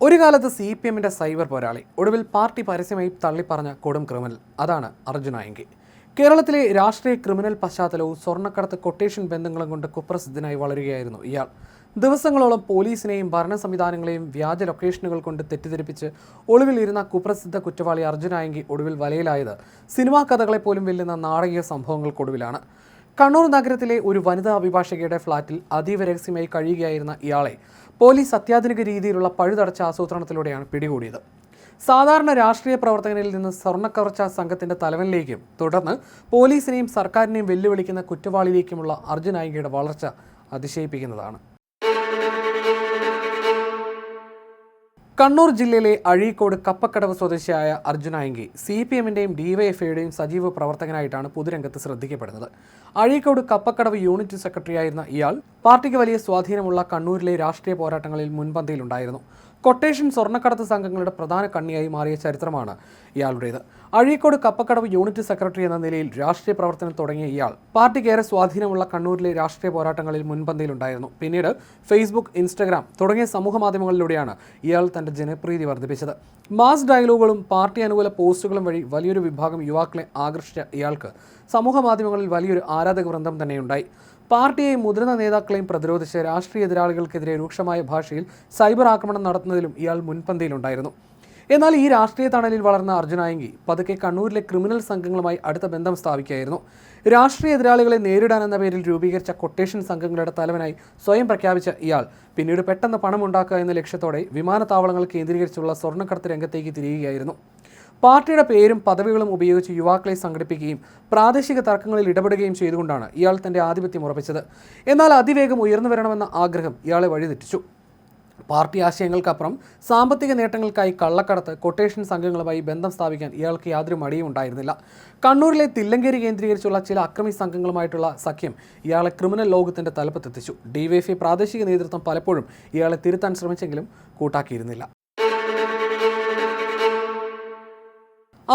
ഒരു കാലത്ത് CPMന്റെ സൈബർ പോരാളി, ഒടുവിൽ പാർട്ടി പരസ്യമായി തള്ളിപ്പറഞ്ഞ കൊടും ക്രിമിനൽ, അതാണ് അർജുൻ ആയങ്കി. കേരളത്തിലെ രാഷ്ട്രീയ ക്രിമിനൽ പശ്ചാത്തലവും സ്വർണ്ണക്കടത്ത് കൊട്ടേഷൻ ബന്ധങ്ങളും കൊണ്ട് കുപ്രസിദ്ധനായി വളരുകയായിരുന്നു ഇയാൾ. ദിവസങ്ങളോളം പോലീസിനെയും ഭരണ സംവിധാനങ്ങളെയും വ്യാജ ലൊക്കേഷനുകൾ കൊണ്ട് തെറ്റിദ്ധരിപ്പിച്ച് ഒളിവിൽ ഇരുന്ന കുപ്രസിദ്ധ കുറ്റവാളി അർജുൻ ആയങ്കി ഒടുവിൽ വലയിലായത് സിനിമാ കഥകളെ പോലും വെല്ലുന്ന നാടകീയ സംഭവങ്ങൾക്കൊടുവിലാണ്. കണ്ണൂർ നഗരത്തിലെ ഒരു വനിതാ അഭിഭാഷകയുടെ ഫ്ളാറ്റിൽ അതീവ രഹസ്യമായി കഴിയുകയായിരുന്ന ഇയാളെ പോലീസ് അത്യാധുനിക രീതിയിലുള്ള പഴുതടച്ച ആസൂത്രണത്തിലൂടെയാണ് പിടികൂടിയത്. സാധാരണ രാഷ്ട്രീയ പ്രവർത്തകനിൽ നിന്ന് സ്വർണ്ണക്കവർച്ച സംഘത്തിന്റെ തലവനിലേക്കും തുടർന്ന് പോലീസിനെയും സർക്കാരിനെയും വെല്ലുവിളിക്കുന്ന കുറ്റവാളിയിലേക്കുമുള്ള അർജുൻ ആയങ്കിയുടെ വളർച്ച അതിശയിപ്പിക്കുന്നതാണ്. കണ്ണൂർ ജില്ലയിലെ അഴീക്കോട് കപ്പക്കടവ് സ്വദേശിയായ അർജുൻ ആയങ്കി CPMന്റെയും DYFIയുടെയും സജീവ പ്രവർത്തകനായിട്ടാണ് പൊതുരംഗത്ത് ശ്രദ്ധിക്കപ്പെടുന്നത്. അഴീക്കോട് കപ്പക്കടവ് യൂണിറ്റ് സെക്രട്ടറിയായിരുന്ന ഇയാൾ പാർട്ടിക്ക് വലിയ സ്വാധീനമുള്ള കണ്ണൂരിലെ രാഷ്ട്രീയ പോരാട്ടങ്ങളിൽ മുൻപന്തിയിലുണ്ടായിരുന്നു. കൊട്ടേഷൻ സ്വർണ്ണക്കടത്ത് സംഘങ്ങളുടെ പ്രധാന കണ്ണിയായി മാറിയ ചരിത്രമാണ് ഇയാളുടേത്. അഴീക്കോട് കപ്പക്കടവ് യൂണിറ്റ് സെക്രട്ടറി എന്ന നിലയിൽ രാഷ്ട്രീയ പ്രവർത്തനം തുടങ്ങിയ ഇയാൾ പാർട്ടിക്കേറെ സ്വാധീനമുള്ള കണ്ണൂരിലെ രാഷ്ട്രീയ പോരാട്ടങ്ങളിൽ മുൻപന്തിയിലുണ്ടായിരുന്നു. പിന്നീട് ഫേസ്ബുക്ക്, ഇൻസ്റ്റഗ്രാം തുടങ്ങിയ സമൂഹ മാധ്യമങ്ങളിലൂടെയാണ് ഇയാൾ തന്റെ ജനപ്രീതി വർദ്ധിപ്പിച്ചത്. മാസ് ഡയലോഗുകളും പാർട്ടി അനുകൂല പോസ്റ്റുകളും വഴി വലിയൊരു വിഭാഗം യുവാക്കളെ ആകർഷിച്ച ഇയാൾക്ക് സമൂഹ മാധ്യമങ്ങളിൽ വലിയൊരു ആരാധക വൃന്ദം തന്നെയുണ്ടായി. പാർട്ടിയെയും മുതിർന്ന നേതാക്കളെയും പ്രതിരോധിച്ച് രാഷ്ട്രീയ എതിരാളികൾക്കെതിരെ രൂക്ഷമായ ഭാഷയിൽ സൈബർ ആക്രമണം നടത്തുന്നതിലും ഇയാൾ മുൻപന്തിയിലുണ്ടായിരുന്നു. എന്നാൽ ഈ രാഷ്ട്രീയ തണലിൽ വളർന്ന അർജുൻ ആയങ്കി പതുക്കെ കണ്ണൂരിലെ ക്രിമിനൽ സംഘങ്ങളുമായി അടുത്ത ബന്ധം സ്ഥാപിക്കുകയായിരുന്നു. രാഷ്ട്രീയ എതിരാളികളെ നേരിടാനെന്ന പേരിൽ രൂപീകരിച്ച കൊട്ടേഷൻ സംഘങ്ങളുടെ തലവനായി സ്വയം പ്രഖ്യാപിച്ച ഇയാൾ പിന്നീട് പെട്ടെന്ന് പണമുണ്ടാക്കുക എന്ന ലക്ഷ്യത്തോടെ വിമാനത്താവളങ്ങൾ കേന്ദ്രീകരിച്ചുള്ള സ്വർണ്ണക്കടത്ത് രംഗത്തേക്ക് തിരിയുകയായിരുന്നു. പാർട്ടിയുടെ പേരും പദവികളും ഉപയോഗിച്ച് യുവാക്കളെ സംഘടിപ്പിക്കുകയും പ്രാദേശിക തർക്കങ്ങളിൽ ഇടപെടുകയും ചെയ്തുകൊണ്ടാണ് ഇയാൾ തന്റെ ആധിപത്യം ഉറപ്പിച്ചത്. എന്നാൽ അതിവേഗം ഉയർന്നു വരണമെന്ന ആഗ്രഹം ഇയാളെ വഴിതെറ്റിച്ചു. പാർട്ടി ആശയങ്ങൾക്കപ്പുറം സാമ്പത്തിക നേട്ടങ്ങൾക്കായി കള്ളക്കടത്ത് കൊട്ടേഷൻ സംഘങ്ങളുമായി ബന്ധം സ്ഥാപിക്കാൻ ഇയാൾക്ക് യാതൊരു മടിയും ഉണ്ടായിരുന്നില്ല. കണ്ണൂരിലെ തില്ലങ്കേരി കേന്ദ്രീകരിച്ചുള്ള ചില അക്രമി സംഘങ്ങളുമായിട്ടുള്ള സഖ്യം ഇയാളെ ക്രിമിനൽ ലോകത്തിന്റെ തലപ്പത്തെത്തിച്ചു. DYFI പ്രാദേശിക നേതൃത്വം പലപ്പോഴും ഇയാളെ തിരുത്താൻ ശ്രമിച്ചെങ്കിലും കൂട്ടാക്കിയിരുന്നില്ല.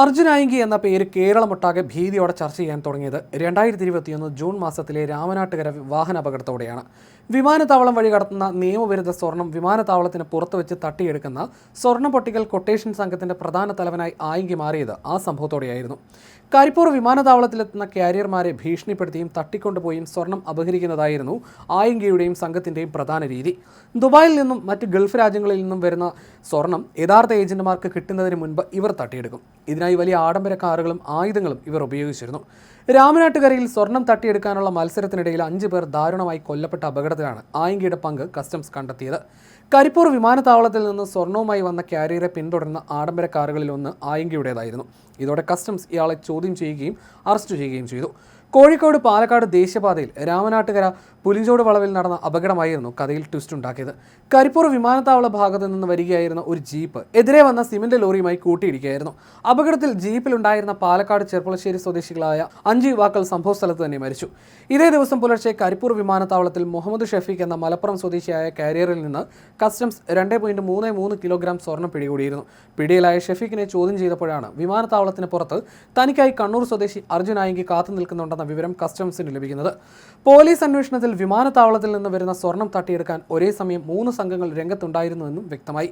അർജുൻ ആയങ്കി എന്ന പേര് കേരളമൊട്ടാകെ ഭീതിയോടെ ചർച്ച ചെയ്യാൻ തുടങ്ങിയത് 2021 ജൂൺ മാസത്തിലെ രാമനാട്ടുകര വാഹനാപകടത്തോടെയാണ്. വിമാനത്താവളം വഴി കടത്തുന്ന നിയമവിരുദ്ധ സ്വർണം വിമാനത്താവളത്തിന് പുറത്തു വെച്ച് തട്ടിയെടുക്കുന്ന സ്വർണ്ണ പൊട്ടിക്കൽ കൊട്ടേഷൻ സംഘത്തിന്റെ പ്രധാന തലവനായി ആയങ്കി മാറിയത് ആ സംഭവത്തോടെയായിരുന്നു. കരിപ്പൂർ വിമാനത്താവളത്തിലെത്തുന്ന കാരിയർമാരെ ഭീഷണിപ്പെടുത്തിയും തട്ടിക്കൊണ്ടുപോയും സ്വർണം അപഹരിക്കുന്നതായിരുന്നു ആയങ്കിയുടെയും സംഘത്തിന്റെയും പ്രധാന രീതി. ദുബായിൽ നിന്നും മറ്റ് ഗൾഫ് രാജ്യങ്ങളിൽ നിന്നും വരുന്ന സ്വർണം യഥാർത്ഥ ഏജന്റുമാർക്ക് കിട്ടുന്നതിന് മുൻപ് ഇവർ തട്ടിയെടുക്കും. ഇതിനായി വലിയ ആഡംബര കാറുകളും ആയുധങ്ങളും ഇവർ ഉപയോഗിച്ചിരുന്നു. രാമനാട്ടുകരയിൽ സ്വർണം തട്ടിയെടുക്കാനുള്ള മത്സരത്തിനിടയിൽ 5 പേർ ദാരുണമായി കൊല്ലപ്പെട്ട അപകടത്തിലാണ് ആയങ്കിയുടെ പങ്ക് കസ്റ്റംസ് കണ്ടെത്തിയത്. കരിപ്പൂർ വിമാനത്താവളത്തിൽ നിന്ന് സ്വർണവുമായി വന്ന കാരിയറെ പിന്തുടരുന്ന ആഡംബര കാറുകളിൽ ഒന്ന് ആയങ്കിയുടേതായിരുന്നു. ഇതോടെ കസ്റ്റംസ് ഇയാളെ ചോദ്യം ചെയ്യുകയും അറസ്റ്റ് ചെയ്യുകയും ചെയ്തു. കോഴിക്കോട് പാലക്കാട് ദേശീയപാതയിൽ രാമനാട്ടുകര പുലിഞ്ചോട് വളവിൽ നടന്ന അപകടമായിരുന്നു കഥയിൽ ട്വിസ്റ്റ് ഉണ്ടാക്കിയത്. കരിപ്പൂർ വിമാനത്താവള ഭാഗത്തു നിന്ന് വരികയായിരുന്ന ഒരു ജീപ്പ് എതിരെ വന്ന സിമന്റ് ലോറിയുമായി കൂട്ടിയിടിക്കുകയായിരുന്നു. അപകടത്തിൽ ജീപ്പിലുണ്ടായിരുന്ന പാലക്കാട് ചെർപ്പുളശ്ശേരി സ്വദേശികളായ 5 യുവാക്കൾ സംഭവസ്ഥലത്ത് തന്നെ മരിച്ചു. ഇതേ ദിവസം പുലർച്ചെ കരിപ്പൂർ വിമാനത്താവളത്തിൽ മുഹമ്മദ് ഷഫീഖ് എന്ന മലപ്പുറം സ്വദേശിയായ കാരിയറിൽ നിന്ന് കസ്റ്റംസ് 2.33 കിലോഗ്രാം സ്വർണം പിടികൂടിയിരുന്നു. പിടിയിലായ ഷഫീഖിനെ ചോദ്യം ചെയ്തപ്പോഴാണ് വിമാനത്താവളത്തിന് പുറത്ത് തനിക്കായി കണ്ണൂർ സ്വദേശി അർജുൻ ആയങ്കി കാത്തു നിൽക്കുന്നുണ്ടെന്ന വിവരം കസ്റ്റംസിന് ലഭിക്കുന്നത്. പോലീസ് അന്വേഷണത്തിൽ വിമാനത്താവളത്തിൽ നിന്ന് വരുന്ന സ്വർണം തട്ടിയെടുക്കാൻ ഒരേ സമയം 3 സംഘങ്ങൾ രംഗത്തുണ്ടായിരുന്നുവെന്നും വ്യക്തമായി.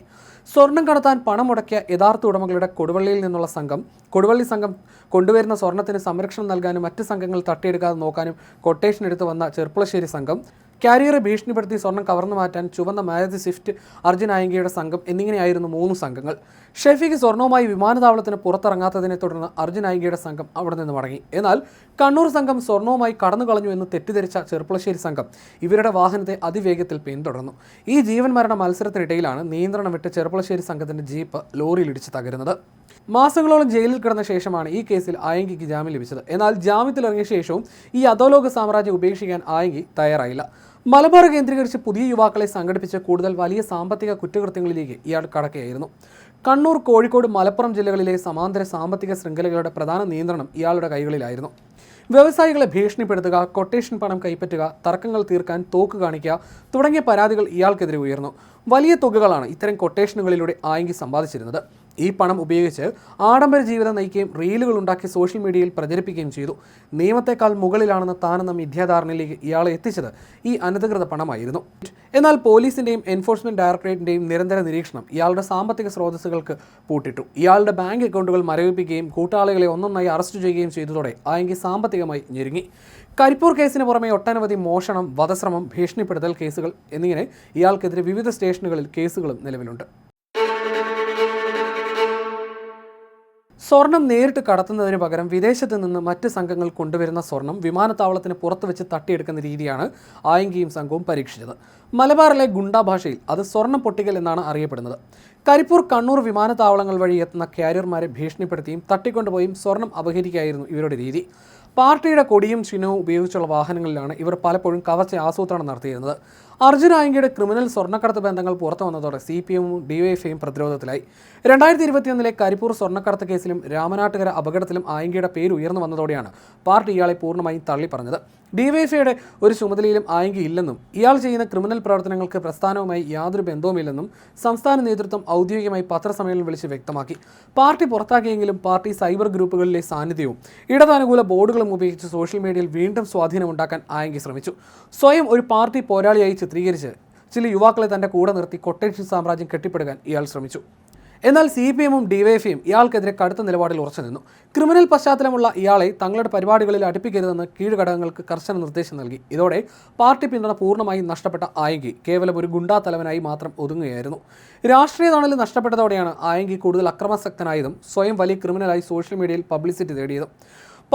സ്വർണം കടത്താൻ പണം മുടക്കിയ യഥാർത്ഥ ഉടമകളുടെ കൊടുവള്ളിയിൽ നിന്നുള്ള സംഘം, കൊടുവള്ളി സംഘം കൊണ്ടുവരുന്ന സ്വർണത്തിന് സംരക്ഷണം നൽകാനും മറ്റ് സംഘങ്ങൾ തട്ടിയെടുക്കാതെ നോക്കാനും കൊട്ടേഷൻ എടുത്തു വന്ന ചെർപ്പുളശ്ശേരി സംഘം, കാരിയറെ ഭീഷണിപ്പെടുത്തി സ്വർണം കവർന്നു മാറ്റാൻ ചുവന്ന മാരുതി സ്വിഫ്റ്റ് അർജുൻ ആയങ്കിയുടെ സംഘം എന്നിങ്ങനെയായിരുന്നു 3 സംഘങ്ങൾ. ഷെഫീഖ് സ്വർണവുമായി വിമാനത്താവളത്തിന് പുറത്തിറങ്ങാത്തതിനെ തുടർന്ന് അർജുൻ ആയങ്കിയുടെ സംഘം അവിടെ നിന്ന് മടങ്ങി. എന്നാൽ കണ്ണൂർ സംഘം സ്വർണവുമായി കടന്നു കളഞ്ഞു എന്ന് തെറ്റിദ്ധരിച്ച ചെർപ്പുളശ്ശേരി സംഘം ഇവരുടെ വാഹനത്തെ അതിവേഗത്തിൽ പിന്തുടർന്നു. ഈ ജീവൻ മരണ മത്സരത്തിനിടയിലാണ് നിയന്ത്രണം വിട്ട് ചെർപ്പുളശ്ശേരി സംഘത്തിന്റെ ജീപ്പ് ലോറിയിലിടിച്ച് തകരുന്നത്. മാസങ്ങളോളം ജയിലിൽ കിടന്ന ശേഷമാണ് ഈ കേസിൽ ആയങ്കിക്ക് ജാമ്യം ലഭിച്ചത്. എന്നാൽ ജാമ്യത്തിലിറങ്ങിയ ശേഷവും ഈ അധോലോക സാമ്രാജ്യം ഉപേക്ഷിക്കാൻ ആയങ്കി തയ്യാറായില്ല. മലബാർ കേന്ദ്രീകരിച്ച് പുതിയ യുവാക്കളെ സംഘടിപ്പിച്ച് കൂടുതൽ വലിയ സാമ്പത്തിക കുറ്റകൃത്യങ്ങളിലേക്ക് ഇയാൾ കടക്കുകയായിരുന്നു. കണ്ണൂർ, കോഴിക്കോട്, മലപ്പുറം ജില്ലകളിലെ സമാന്തര സാമ്പത്തിക ശൃംഖലകളുടെ പ്രധാന നിയന്ത്രണം ഇയാളുടെ കൈകളിലായിരുന്നു. വ്യവസായികളെ ഭീഷണിപ്പെടുത്തുക, കൊട്ടേഷൻ പണം കൈപ്പറ്റുക, തർക്കങ്ങൾ തീർക്കാൻ തോക്ക് കാണിക്കുക തുടങ്ങിയ പരാതികൾ ഇയാൾക്കെതിരെ ഉയർന്നു. വലിയ തുകകളാണ് ഇത്തരം കൊട്ടേഷനുകളിലൂടെ ആയങ്കി സമ്പാദിച്ചിരുന്നത്. ഈ പണം ഉപയോഗിച്ച് ആഡംബര ജീവിതം നയിക്കുകയും റീലുകൾ ഉണ്ടാക്കി സോഷ്യൽ മീഡിയയിൽ പ്രചരിപ്പിക്കുകയും ചെയ്തു. നിയമത്തെക്കാൾ മുകളിലാണെന്ന് താനെന്ന മിഥ്യാധാരണയിലേക്ക് ഇയാളെ എത്തിച്ചത് ഈ അനധികൃത പണമായിരുന്നു. എന്നാൽ പോലീസിന്റെയും എൻഫോഴ്സ്മെന്റ് ഡയറക്ടറേറ്റിന്റെയും നിരന്തര നിരീക്ഷണം ഇയാളുടെ സാമ്പത്തിക സ്രോതസ്സുകൾക്ക് പൂട്ടിട്ടു. ഇയാളുടെ ബാങ്ക് അക്കൗണ്ടുകൾ മരവിപ്പിക്കുകയും കൂട്ടാളികളെ ഒന്നൊന്നായി അറസ്റ്റ് ചെയ്യുകയും ചെയ്തതോടെ ആയെങ്കിൽ സാമ്പത്തികമായി ഞെരുങ്ങി. കരിപ്പൂർ കേസിന് പുറമെ ഒട്ടനവധി മോഷണം, വധശ്രമം, ഭീഷണിപ്പെടുത്തൽ കേസുകൾ എന്നിങ്ങനെ ഇയാൾക്കെതിരെ വിവിധ സ്റ്റേഷനുകളിൽ കേസുകളും നിലവിലുണ്ട്. സ്വർണം നേരിട്ട് കടത്തുന്നതിന് പകരം വിദേശത്ത് നിന്ന് മറ്റ് സംഘങ്ങൾ കൊണ്ടുവരുന്ന സ്വർണം വിമാനത്താവളത്തിന് പുറത്ത് വെച്ച് തട്ടിയെടുക്കുന്ന രീതിയാണ് ആയങ്കിയും സംഘവും പരീക്ഷിച്ചത്. മലബാറിലെ ഗുണ്ടാ ഭാഷയിൽ അത് സ്വർണം പൊട്ടിക്കൽ എന്നാണ് അറിയപ്പെടുന്നത്. കരിപ്പൂർ, കണ്ണൂർ വിമാനത്താവളങ്ങൾ വഴി എത്തുന്ന കാരിയർമാരെ ഭീഷണിപ്പെടുത്തിയും തട്ടിക്കൊണ്ടുപോയും സ്വർണം അപഹരിക്കുകയായിരുന്നു ഇവരുടെ രീതി. പാർട്ടിയുടെ കൊടിയും ചിഹ്നവും ഉപയോഗിച്ചുള്ള വാഹനങ്ങളിലാണ് ഇവർ പലപ്പോഴും കവർച്ച ആസൂത്രണം നടത്തിയിരുന്നത്. അർജുൻ ആയങ്കിയുടെ ക്രിമിനൽ സ്വർണ്ണക്കടത്ത് ബന്ധങ്ങൾ പുറത്തു വന്നതോടെ CPMഉം DYFIയും പ്രതിരോധത്തിലായി. 2021 കരിപ്പൂർ സ്വർണ്ണക്കടത്ത് കേസിലും രാമനാട്ടുകര അപകടത്തിലും ആയങ്കിയുടെ പേര് ഉയർന്നു വന്നതോടെയാണ് പാർട്ടി ഇയാളെ പൂർണ്ണമായും തള്ളിപ്പറഞ്ഞത്. DYFIയുടെ ഒരു ചുമതലയിലും ആയങ്കി ഇല്ലെന്നും ഇയാൾ ചെയ്യുന്ന ക്രിമിനൽ പ്രവർത്തനങ്ങൾക്ക് പ്രസ്ഥാനവുമായി യാതൊരു ബന്ധവുമില്ലെന്നും സംസ്ഥാന നേതൃത്വം ഔദ്യോഗികമായി പത്രസമ്മേളനം വിളിച്ച് വ്യക്തമാക്കി. പാർട്ടി പുറത്താക്കിയെങ്കിലും പാർട്ടി സൈബർ ഗ്രൂപ്പുകളിലെ സാന്നിധ്യവും ഇടതാനുകൂല ബോർഡുകളും ഉപയോഗിച്ച് സോഷ്യൽ മീഡിയയിൽ വീണ്ടും സ്വാധീനമുണ്ടാക്കാൻ ആയങ്കി ശ്രമിച്ചു. സ്വയം ഒരു പാർട്ടി പോരാളിയായി ചിത്രീകരിച്ച് ചില യുവാക്കളെ തൻ്റെ കൂടെ നിർത്തി കൊട്ടേഷൻ സാമ്രാജ്യം കെട്ടിപ്പടുക്കാൻ ഇയാൾ ശ്രമിച്ചു. എന്നാൽ CPMഉം DYFIയും ഇയാൾക്കെതിരെ കടുത്ത നിലപാടിൽ ഉറച്ചു നിന്നു. ക്രിമിനൽ പശ്ചാത്തലമുള്ള ഇയാളെ തങ്ങളുടെ പരിപാടികളിൽ അടുപ്പിക്കരുതെന്ന് കീഴ്ഘടകങ്ങൾക്ക് കർശന നിർദ്ദേശം നൽകി. ഇതോടെ പാർട്ടി പിന്തുണ പൂർണ്ണമായും നഷ്ടപ്പെട്ട ആയങ്കി കേവലം ഒരു ഗുണ്ടാ തലവനായി മാത്രം ഒതുങ്ങുകയായിരുന്നു. രാഷ്ട്രീയ തണൽ നഷ്ടപ്പെട്ടതോടെയാണ് ആയങ്കി കൂടുതൽ അക്രമാസക്തനായതും സ്വയം വലിയ ക്രിമിനലായി സോഷ്യൽ മീഡിയയിൽ പബ്ലിസിറ്റി നേടിയതും.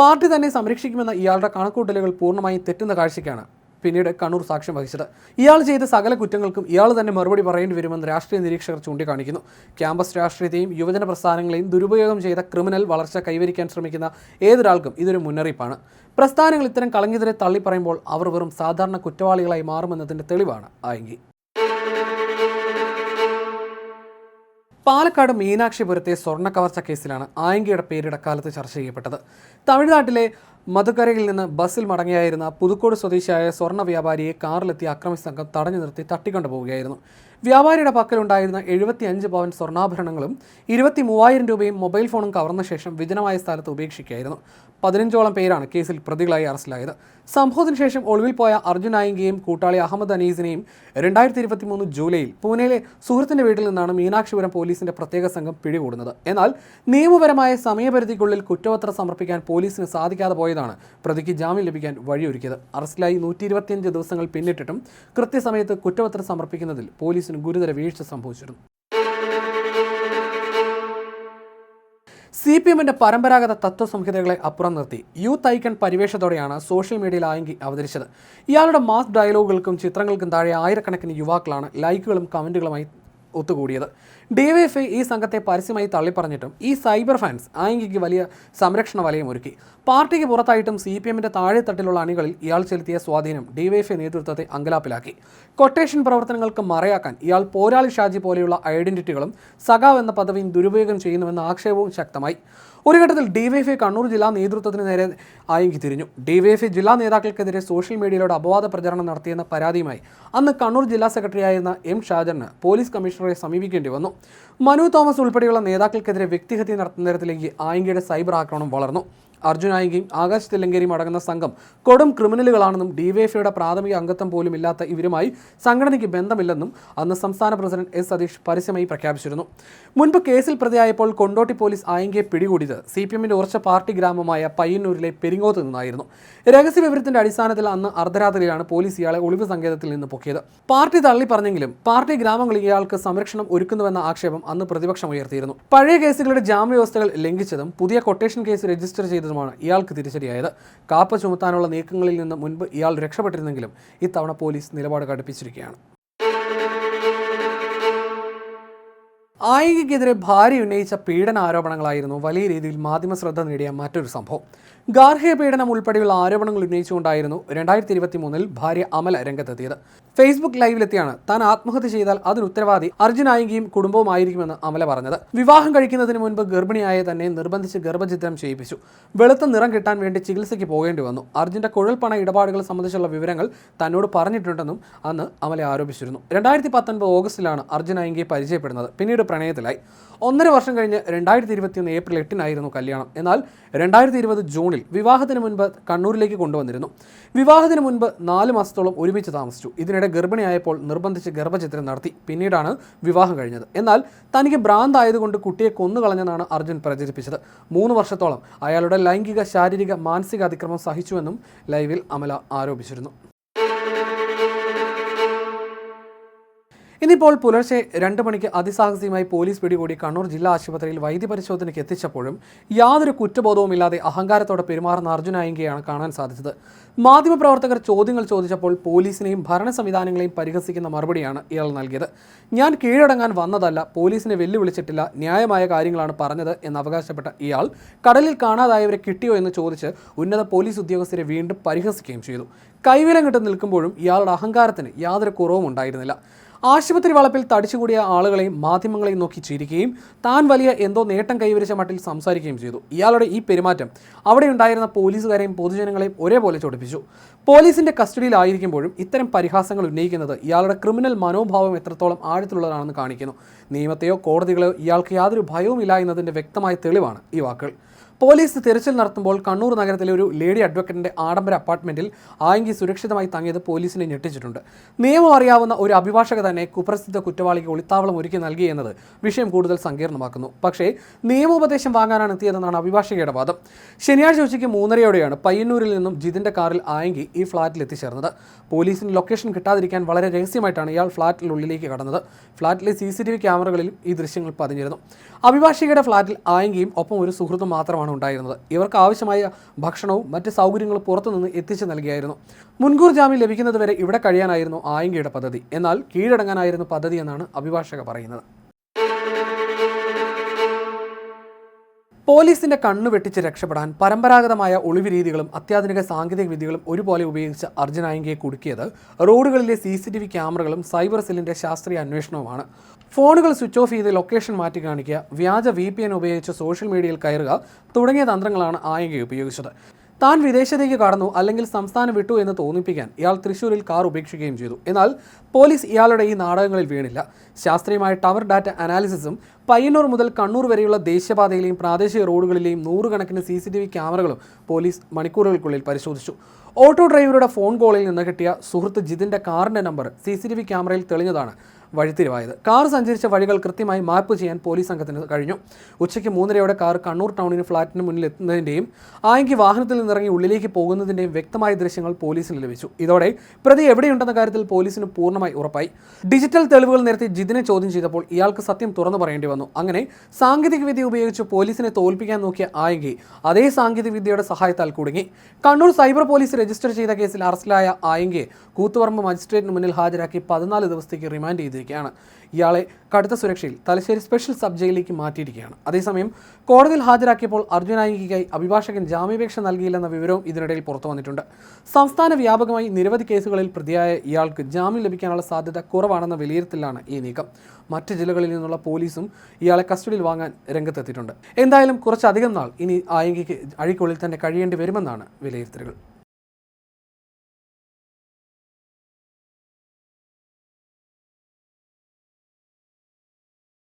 പാർട്ടി തന്നെ സംരക്ഷിക്കുമെന്ന ഇയാളുടെ കണക്കൂട്ടലുകൾ പൂർണ്ണമായും തെറ്റുന്ന കാഴ്ചയ്ക്കാണ് പിന്നീട് കണ്ണൂർ സാക്ഷ്യം വഹിച്ചത്. ഇയാൾ ചെയ്ത സകല കുറ്റങ്ങൾക്കും ഇയാൾ തന്നെ മറുപടി പറയേണ്ടി വരുമെന്ന് രാഷ്ട്രീയ നിരീക്ഷകർ ചൂണ്ടിക്കാണിക്കുന്നു. ക്യാമ്പസ് രാഷ്ട്രീയത്തെയും യുവജന പ്രസ്ഥാനങ്ങളെയും ദുരുപയോഗം ചെയ്ത ക്രിമിനൽ വളർച്ച കൈവരിക്കാൻ ശ്രമിക്കുന്ന ഏതൊരാൾക്കും ഇതൊരു മുന്നറിയിപ്പാണ്. പ്രസ്ഥാനങ്ങൾ ഇത്തരം കളങ്കിതരെ തള്ളിപ്പറയുമ്പോൾ അവർ വെറും സാധാരണ കുറ്റവാളികളായി മാറുമെന്നതിൻ്റെ തെളിവാണ് ആയങ്കി. പാലക്കാട് മീനാക്ഷിപുരത്തെ സ്വർണ്ണ കവർച്ച കേസിലാണ് ആയങ്കിയുടെ പേരിടക്കാലത്ത് ചർച്ച ചെയ്യപ്പെട്ടത്. തമിഴ്നാട്ടിലെ മധുക്കരയിൽ നിന്ന് ബസ്സിൽ മടങ്ങിയായിരുന്ന പുതുക്കോട് സ്വദേശിയായ സ്വർണ്ണ വ്യാപാരിയെ കാറിലെത്തിയ അക്രമി സംഘം തടഞ്ഞു നിർത്തി തട്ടിക്കൊണ്ടുപോവുകയായിരുന്നു. വ്യാപാരിയുടെ പക്കലുണ്ടായിരുന്ന 75 പവൻ സ്വർണ്ണാഭരണങ്ങളും 23,000 രൂപയും മൊബൈൽ ഫോണും കവർന്ന ശേഷം വിജനമായ സ്ഥലത്ത് ഉപേക്ഷിക്കുകയായിരുന്നു. 15ഓളം പേരാണ് കേസിൽ പ്രതികളായി അറസ്റ്റിലായത്. സംഭവത്തിന് ശേഷം ഒളിവിൽ പോയ അർജുൻ ആയങ്കിയെയും കൂട്ടാളി അഹമ്മദ് അനീസിനെയും 2023 ജൂലൈയിൽ പൂനെയിലെ സുഹൃത്തിന്റെ വീട്ടിൽ നിന്നാണ് മീനാക്ഷിപുരം പോലീസിന്റെ പ്രത്യേക സംഘം പിടികൂടുന്നത്. എന്നാൽ നിയമപരമായ സമയപരിധിക്കുള്ളിൽ കുറ്റപത്രം സമർപ്പിക്കാൻ പോലീസിന് സാധിക്കാതെ പോയതാണ് പ്രതിക്ക് ജാമ്യം ലഭിക്കാൻ വഴിയൊരുക്കിയത്. അറസ്റ്റിലായി 125 ദിവസങ്ങൾ പിന്നിട്ടിട്ടും കൃത്യസമയത്ത് കുറ്റപത്രം സമർപ്പിക്കുന്നതിൽ പോലീസിന് ഗുരുതര വീഴ്ച സംഭവിച്ചിരുന്നു. CPMന്റെ പരമ്പരാഗത തത്വസംഹിതകളെ അപ്പുറം നിർത്തി യൂത്ത് ഐക്കൺ പരിവേഷത്തോടെയാണ് സോഷ്യൽ മീഡിയയിൽ ആയങ്കി അവതരിച്ചത്. ഇയാളുടെ മാസ് ഡയലോഗുകൾക്കും ചിത്രങ്ങൾക്കും താഴെ ആയിരക്കണക്കിന് യുവാക്കളാണ് ലൈക്കുകളും കമൻറ്റുകളുമായി ഒത്തുകൂടിയത്. DYFI ഈ സംഘത്തെ പരസ്യമായി തള്ളിപ്പറഞ്ഞിട്ടും ഈ സൈബർ ഫാൻസ് ആയങ്കിക്ക് വലിയ സംരക്ഷണ വലയം ഒരുക്കി. പാർട്ടിക്ക് പുറത്തായിട്ടും CPMന്റെ താഴെത്തട്ടിലുള്ള അണികളിൽ ഇയാൾ ചെലുത്തിയ സ്വാധീനം DYFI നേതൃത്വത്തെ അങ്കലാപ്പിലാക്കി. കൊട്ടേഷൻ പ്രവർത്തനങ്ങൾക്ക് മറയാക്കാൻ ഇയാൾ പോരാളി ഷാജി പോലെയുള്ള ഐഡന്റിറ്റികളും സഖാവ് എന്ന പദവിയും ദുരുപയോഗം ചെയ്യുന്നുവെന്ന ആക്ഷേപവും ശക്തമായി. ഒരു ഘട്ടത്തിൽ DYFI കണ്ണൂർ ജില്ലാ നേതൃത്വത്തിന് നേരെ ആയങ്കി തിരിഞ്ഞു. DYFI ജില്ലാ നേതാക്കൾക്കെതിരെ സോഷ്യൽ മീഡിയയിലൂടെ അപവാദ പ്രചരണം നടത്തിയെന്ന പരാതിയുമായി അന്ന് കണ്ണൂർ ജില്ലാ സെക്രട്ടറിയായിരുന്ന M ഷാജറിന് പോലീസ് കമ്മീഷണറെ സമീപിക്കേണ്ടി വന്നു. മനു തോമസ് ഉൾപ്പെടെയുള്ള നേതാക്കൾക്കെതിരെ വ്യക്തിഹത്യ നടത്തുന്ന തരത്തിലേക്ക് ആയങ്കിയുടെ സൈബർ ആക്രമണം വളർന്നു. അർജുൻ ആയങ്കിയും ആകാശ് തില്ലങ്കേരിയും അടങ്ങുന്ന സംഘം കൊടും ക്രിമിനലുകളാണെന്നും DYFIയുടെ പ്രാഥമിക അംഗത്വം പോലും ഇല്ലാത്ത ഇവരുമായി സംഘടനയ്ക്ക് ബന്ധമില്ലെന്നും അന്ന് സംസ്ഥാന പ്രസിഡന്റ് S സതീഷ് പരസ്യമായി പ്രഖ്യാപിച്ചിരുന്നു. മുൻപ് കേസിൽ പ്രതിയായപ്പോൾ കൊണ്ടോട്ടി പോലീസ് ആയങ്കിയെ പിടികൂടിയത് CPMന്റെ ഉറച്ച പാർട്ടി ഗ്രാമമായ പയ്യന്നൂരിലെ പെരിങ്ങോത്ത് നിന്നായിരുന്നു. രഹസ്യ വിവരത്തിന്റെ അടിസ്ഥാനത്തിൽ അന്ന് അർദ്ധരാത്രിയിലാണ് പോലീസ് ഇയാളെ ഒളിവ് സങ്കേതത്തിൽ നിന്ന് പൊക്കിയത്. പാർട്ടി തള്ളി പറഞ്ഞെങ്കിലും പാർട്ടി ഗ്രാമങ്ങളിൽ ഇയാൾക്ക് സംരക്ഷണം ഒരുക്കുന്നുവെന്ന ആക്ഷേപം അന്ന് പ്രതിപക്ഷം ഉയർത്തിയിരുന്നു. പഴയ കേസുകളുടെ ജാമ്യവ്യവസ്ഥകൾ ലംഘിച്ചതും പുതിയ കൊട്ടേഷൻ കേസ് രജിസ്റ്റർ ചെയ്തതുമാണ് ഇയാൾക്ക് തിരിച്ചടിയായത്. കാപ്പ ചുമത്താനുള്ള നീക്കങ്ങളിൽ നിന്ന് മുൻപ് ഇയാൾ രക്ഷപ്പെട്ടിരുന്നെങ്കിലും ഇത്തവണ പോലീസ് നിലപാട് കടുപ്പിച്ചിരിക്കുകയാണ്. ആയികയ്ക്കെതിരെ ഭാര്യ ഉന്നയിച്ച പീഡന ആരോപണങ്ങളായിരുന്നു വലിയ രീതിയിൽ മാധ്യമ ശ്രദ്ധ നേടിയ മറ്റൊരു സംഭവം. ഗാർഹിക പീഡനം ഉൾപ്പെടെയുള്ള ആരോപണങ്ങൾ ഉന്നയിച്ചുകൊണ്ടായിരുന്നു 2023 ഭാര്യ അമല രംഗത്തെത്തിയത്. ഫേസ്ബുക്ക് ലൈവിലെത്തിയാണ് താൻ ആത്മഹത്യ ചെയ്താൽ അതിന് ഉത്തരവാദി അർജുൻ ആയിങ്കയും കുടുംബവുമായിരിക്കുമെന്ന് അമല പറഞ്ഞത്. വിവാഹം കഴിക്കുന്നതിന് മുൻപ് ഗർഭിണിയായ തന്നെ നിർബന്ധിച്ച് ഗർഭഛിദ്രം ചെയ്യിപ്പിച്ചു. വെളുത്ത നിറം കിട്ടാൻ വേണ്ടി ചികിത്സയ്ക്ക് പോകേണ്ടി വന്നു. അർജുന്റെ കുഴൽപ്പണ ഇടപാടുകൾ സംബന്ധിച്ചുള്ള വിവരങ്ങൾ തന്നോട് പറഞ്ഞിട്ടുണ്ടെന്നും അന്ന് അമല ആരോപിച്ചിരുന്നു. 2019 ഓഗസ്റ്റിലാണ് അർജുൻ ആയിങ്കയെ പരിചയപ്പെടുന്നത്. പിന്നീട് പ്രണയത്തിലായി. 1.5 വർഷം കഴിഞ്ഞ് 2021 ഏപ്രിൽ 8-നായിരുന്നു കല്യാണം. എന്നാൽ 2020 ജൂണിൽ വിവാഹത്തിന് മുൻപ് കണ്ണൂരിലേക്ക് കൊണ്ടുവന്നിരുന്നു. വിവാഹത്തിന് മുൻപ് 4 മാസത്തോളം ഒരുമിച്ച് താമസിച്ചു. ഇതിനിടെ ഗർഭിണിയായപ്പോൾ നിർബന്ധിച്ച് ഗർഭഛിദ്രം നടത്തി. പിന്നീടാണ് വിവാഹം കഴിഞ്ഞത്. എന്നാൽ തനിക്ക് ഭ്രാന്തായതുകൊണ്ട് കുട്ടിയെ കൊന്നുകളഞ്ഞെന്നാണ് അർജുൻ പ്രചരിപ്പിച്ചത്. 3 വർഷത്തോളം അയാളുടെ ലൈംഗിക, ശാരീരിക, മാനസിക അതിക്രമം സഹിച്ചുവെന്നും ലൈവിൽ അമല ആരോപിച്ചിരുന്നു. ഇന്നിപ്പോൾ പുലർച്ചെ 2 മണിക്ക് അതിസാഹസികമായി പോലീസ് പിടികൂടി കണ്ണൂർ ജില്ലാ ആശുപത്രിയിൽ വൈദ്യപരിശോധനയ്ക്ക് എത്തിച്ചപ്പോഴും യാതൊരു കുറ്റബോധവുമില്ലാതെ അഹങ്കാരത്തോടെ പെരുമാറുന്ന അർജുൻ ആയിങ്കയെയാണ് കാണാൻ സാധിച്ചത്. മാധ്യമപ്രവർത്തകർ ചോദ്യങ്ങൾ ചോദിച്ചപ്പോൾ പോലീസിനെയും ഭരണ സംവിധാനങ്ങളെയും പരിഹസിക്കുന്ന മറുപടിയാണ് ഇയാൾ നൽകിയത്. ഞാൻ കീഴടങ്ങാൻ വന്നതല്ല, പോലീസിനെ വെല്ലുവിളിച്ചിട്ടില്ല, ന്യായമായ കാര്യങ്ങളാണ് പറഞ്ഞത് എന്ന് അവകാശപ്പെട്ട ഇയാൾ കടലിൽ കാണാതായവരെ കിട്ടിയോ എന്ന് ചോദിച്ച് ഉന്നത പോലീസ് ഉദ്യോഗസ്ഥരെ വീണ്ടും പരിഹസിക്കുകയും ചെയ്തു. കൈവിലം കിട്ടി നിൽക്കുമ്പോഴും ഇയാളുടെ അഹങ്കാരത്തിന് യാതൊരു കുറവും ഉണ്ടായിരുന്നില്ല. ആശുപത്രി വളപ്പിൽ തടിച്ചുകൂടിയ ആളുകളെയും മാധ്യമങ്ങളെയും നോക്കി ചിരിക്കുകയും താൻ വലിയ എന്തോ നേട്ടം കൈവരിച്ച മട്ടിൽ സംസാരിക്കുകയും ചെയ്തു. ഇയാളുടെ ഈ പെരുമാറ്റം അവിടെ ഉണ്ടായിരുന്ന പോലീസുകാരെയും പൊതുജനങ്ങളെയും ഒരേപോലെ ചൊടിപ്പിച്ചു. പോലീസിന്റെ കസ്റ്റഡിയിലായിരിക്കുമ്പോഴും ഇത്തരം പരിഹാസങ്ങൾ ഉന്നയിക്കുന്നത് ഇയാളുടെ ക്രിമിനൽ മനോഭാവം എത്രത്തോളം ആഴത്തിലുള്ളതാണെന്ന് കാണിക്കുന്നു. നിയമത്തെയോ കോടതികളെയോ ഇയാൾക്ക് യാതൊരു ഭയവുമില്ല എന്നതിൻ്റെ വ്യക്തമായ തെളിവാണ് ഈ വാക്കുകൾ. പോലീസ് തിരച്ചിൽ നടത്തുമ്പോൾ കണ്ണൂർ നഗരത്തിലെ ഒരു ലേഡി അഡ്വക്കേറ്റിന്റെ ആഡംബര അപ്പാർട്ട്മെന്റിൽ ആയിങ്കി സുരക്ഷിതമായി തങ്ങിയത് പോലീസിനെ ഞെട്ടിച്ചിട്ടുണ്ട്. നിയമം അറിയാവുന്ന ഒരു അഭിഭാഷക തന്നെ കുപ്രസിദ്ധ കുറ്റവാളിക്ക് ഒളിത്താവളം ഒരുക്കി നൽകി എന്നത് വിഷയം കൂടുതൽ സങ്കീർണമാക്കുന്നു. പക്ഷേ നിയമോപദേശം വാങ്ങാനാണ് എത്തിയതെന്നാണ് അഭിഭാഷകയുടെ വാദം. ശനിയാഴ്ച ഉച്ചയ്ക്ക് 3:30 പയ്യന്നൂരിൽ നിന്നും ജിതിന്റെ കാറിൽ ആയിങ്കി ഈ ഫ്ളാറ്റിൽ എത്തിച്ചേർന്നത്. പോലീസിന് ലൊക്കേഷൻ കിട്ടാതിരിക്കാൻ വളരെ രഹസ്യമായിട്ടാണ് ഇയാൾ ഫ്ളാറ്റിനുള്ളിലേക്ക് കടന്നത്. ഫ്ളാറ്റിലെ CCTV ക്യാമറകളിലും ഈ ദൃശ്യങ്ങൾ പതിഞ്ഞിരുന്നു. അഭിഭാഷകയുടെ ഫ്ളാറ്റിൽ ആയിങ്കിയും ഒപ്പം ഒരു സുഹൃത്തും മാത്രമാണ് ഉണ്ടായിരുന്നത്. ഇവർക്ക് ആവശ്യമായ ഭക്ഷണവും മറ്റ് സൗകര്യങ്ങളും പുറത്തുനിന്ന് എത്തിച്ചു നൽകിയായിരുന്നു. മുൻകൂർ ജാമ്യം ലഭിക്കുന്നതുവരെ ഇവിടെ കഴിയാനായിരുന്നു ആയിങ്കയുടെ പദ്ധതി. എന്നാൽ കീഴടങ്ങാനായിരുന്നു പദ്ധതി എന്നാണ് അഭിഭാഷക പറയുന്നത്. പോലീസിന്റെ കണ്ണു വെട്ടിച്ച് രക്ഷപ്പെടാൻ പരമ്പരാഗതമായ ഒളിവ് രീതികളും അത്യാധുനിക സാങ്കേതിക വിദ്യകളും ഒരുപോലെ ഉപയോഗിച്ച അർജുൻ ആയിങ്കയെ കുടുക്കിയത് റോഡുകളിലെ CCTV ക്യാമറകളും സൈബർ സെല്ലിന്റെ ശാസ്ത്രീയ അന്വേഷണവുമാണ്. ഫോണുകൾ സ്വിച്ച് ഓഫ് ചെയ്ത് ലൊക്കേഷൻ മാറ്റി കാണിക്കുക, വ്യാജ VPN ഉപയോഗിച്ച് സോഷ്യൽ മീഡിയയിൽ കയറുക തുടങ്ങിയ തന്ത്രങ്ങളാണ് ആയിങ്ക ഉപയോഗിച്ചത്. താൻ വിദേശത്തേക്ക് കടന്നു അല്ലെങ്കിൽ സംസ്ഥാനം വിട്ടു എന്ന് തോന്നിപ്പിക്കാൻ ഇയാൾ തൃശ്ശൂരിൽ കാർ ഉപേക്ഷിക്കുകയും ചെയ്തു. എന്നാൽ പോലീസ് ഇയാളുടെ ഈ നാടകങ്ങളിൽ വീണില്ല. ശാസ്ത്രീയമായ ടവർ ഡാറ്റ അനാലിസിസും പയ്യന്നൂർ മുതൽ കണ്ണൂർ വരെയുള്ള ദേശീയപാതയിലെയും പ്രാദേശിക റോഡുകളിലെയും 100 കണക്കിന് CCTV ക്യാമറകളും പോലീസ് മണിക്കൂറുകൾക്കുള്ളിൽ പരിശോധിച്ചു. ഓട്ടോ ഡ്രൈവറുടെ ഫോൺ കോളിൽ നിന്ന് കിട്ടിയ സുഹൃത്ത് ജിതിന്റെ കാറിന്റെ നമ്പർ CCTV ക്യാമറയിൽ തെളിഞ്ഞതാണ് വഴിത്തിരിവായത്. കാർ സഞ്ചരിച്ച വഴികൾ കൃത്യമായി മാപ്പ് ചെയ്യാൻ പോലീസ് സംഘത്തിന് കഴിഞ്ഞു. ഉച്ചയ്ക്ക് 3:30 കാർ കണ്ണൂർ ടൗണിന് ഫ്ളാറ്റിന് മുന്നിൽ എത്തുന്നതിൻ്റെയും ആയിങ്കി വാഹനത്തിൽ നിന്നിറങ്ങി ഉള്ളിലേക്ക് പോകുന്നതിൻ്റെയും വ്യക്തമായ ദൃശ്യങ്ങൾ പോലീസിന് ലഭിച്ചു. ഇതോടെ പ്രതി എവിടെയുണ്ടെന്ന കാര്യത്തിൽ പോലീസിന് പൂർണ്ണമായി ഉറപ്പായി. ഡിജിറ്റൽ തെളിവുകൾ നിരത്തി ജിതിനെ ചോദ്യം ചെയ്തപ്പോൾ ഇയാൾക്ക് സത്യം തുറന്നു പറയേണ്ടി വന്നു. അങ്ങനെ സാങ്കേതികവിദ്യ ഉപയോഗിച്ച് പോലീസിനെ തോൽപ്പിക്കാൻ നോക്കിയ ആയിങ്കി അതേ സാങ്കേതികവിദ്യയുടെ സഹായത്താൽ കുടുങ്ങി. കണ്ണൂർ സൈബർ പോലീസ് രജിസ്റ്റർ ചെയ്ത കേസിൽ അറസ്റ്റിലായ ആയിങ്കയെ കൂത്തുപറമ്പ് മജിസ്ട്രേറ്റിന് മുന്നിൽ ഹാജരാക്കി 14 ദിവസത്തേക്ക് റിമാൻഡ് ചെയ്തിരിക്കുകയാണ്. ഇയാളെ കടുത്ത സുരക്ഷയിൽ തലശ്ശേരി സ്പെഷ്യൽ സബ് ജയിലിലേക്ക് മാറ്റിയിരിക്കുകയാണ്. അതേസമയം കോടതിയിൽ ഹാജരാക്കിയപ്പോൾ അർജുൻ ആയിങ്കയ്ക്കായി അഭിഭാഷകൻ ജാമ്യാപേക്ഷ നൽകിയില്ലെന്ന വിവരവും ഇതിനിടയിൽ പുറത്തു വന്നിട്ടുണ്ട്. സംസ്ഥാന വ്യാപകമായി നിരവധി കേസുകളിൽ പ്രതിയായ ഇയാൾക്ക് ജാമ്യം ലഭിക്കാനുള്ള സാധ്യത കുറവാണെന്ന വിലയിരുത്തലാണ് ഈ നീക്കം. മറ്റ് ജില്ലകളിൽ നിന്നുള്ള പോലീസും ഇയാളെ കസ്റ്റഡിയിൽ വാങ്ങാൻ രംഗത്തെത്തിയിട്ടുണ്ട്. എന്തായാലും കുറച്ചധികം നാൾ ഇനി ആയിങ്കയ്ക്ക് അഴിക്കുള്ളിൽ തന്നെ കഴിയേണ്ടി വരുമെന്നാണ് വിലയിരുത്തലുകൾ.